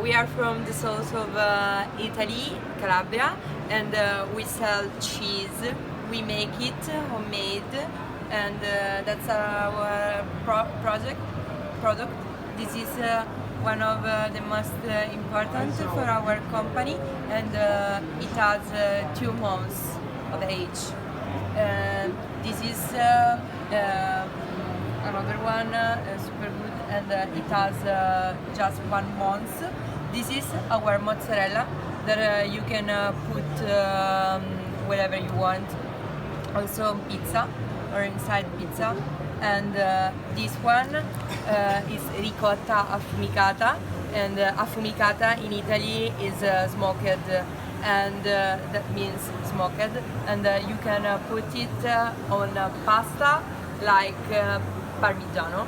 We are from the south of Italy, Calabria, and we sell cheese. We make it homemade, and that's our product. This is one of the most important for our company, and it has 2 months of age. This is another one, super good, and it has just 1 month. This is our mozzarella that you can put wherever you want, also on pizza or inside pizza. And this one is ricotta affumicata, and affumicata in Italy is smoked, and that means smoked, and you can put it on pasta like parmigiano.